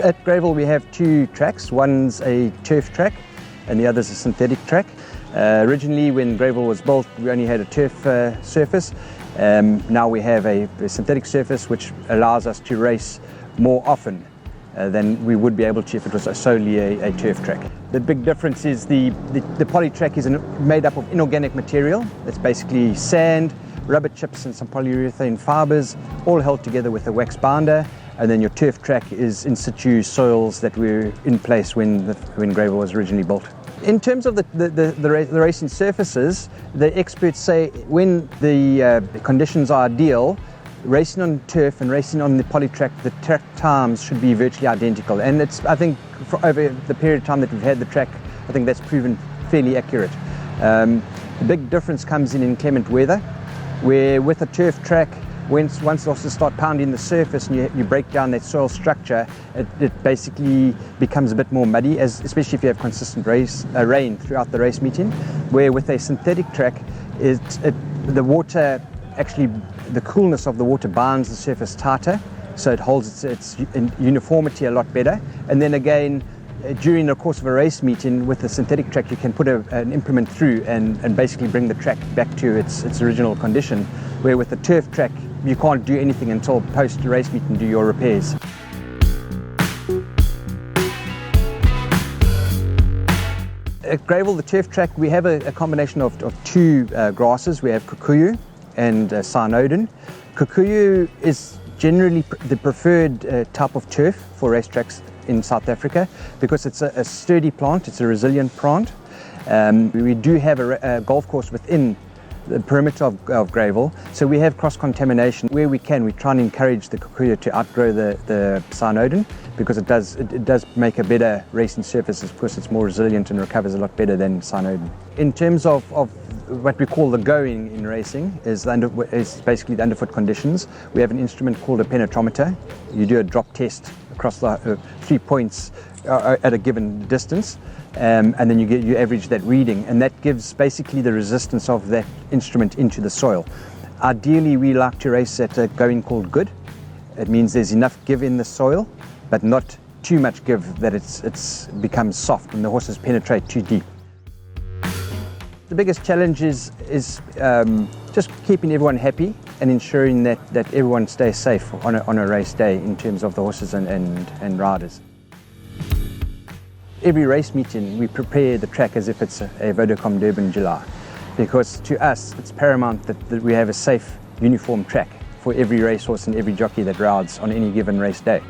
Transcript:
At Greyville we have two tracks. One's a turf track and the other's a synthetic track. Originally when Greyville was built we only had a turf surface. Now we have a synthetic surface which allows us to race more often than we would be able to if it was solely a turf track. The big difference is the poly track is made up of inorganic material. It's basically sand, rubber chips and some polyurethane fibres all held together with a wax binder. And then your turf track is in situ soils that were in place when Greyville was originally built. In terms of the racing surfaces, the experts say when the conditions are ideal, racing on turf and racing on the poly track, the track times should be virtually identical. And I think over the period of time that we've had the track, I think that's proven fairly accurate. The big difference comes in inclement weather, where with a turf track, once the horses start pounding the surface and you break down that soil structure, it basically becomes a bit more muddy, especially if you have consistent rain throughout the race meeting. Where with a synthetic track, the water actually, the coolness of the water binds the surface tighter, so it holds its uniformity a lot better. And then again, during the course of a race meeting with the synthetic track, you can put an implement through and basically bring the track back to its original condition. Where with the turf track, you can't do anything until post-race meet and do your repairs. At Greyville, the turf track, we have a combination of two grasses. We have kikuyu and cynodon. Kikuyu is generally the preferred type of turf for racetracks in South Africa because it's a sturdy plant, it's a resilient plant. We do have a golf course within the perimeter of Greyville, so we have cross-contamination. Where we can, we try and encourage the kikuyu to outgrow the cynodon because it does make a better racing surface. Of course, it's more resilient and recovers a lot better than cynodon. In terms of what we call the going in racing is basically the underfoot conditions. We have an instrument called a penetrometer. You do a drop test across the 3 points at a given distance. And then you average that reading, and that gives basically the resistance of that instrument into the soil. Ideally, we like to race at a going called good. It means there's enough give in the soil, but not too much give that it's becomes soft and the horses penetrate too deep. The biggest challenge is just keeping everyone happy and ensuring that everyone stays safe on a race day in terms of the horses and riders. Every race meeting, we prepare the track as if it's a Vodacom Durban July, because to us it's paramount that we have a safe, uniform track for every racehorse and every jockey that rides on any given race day.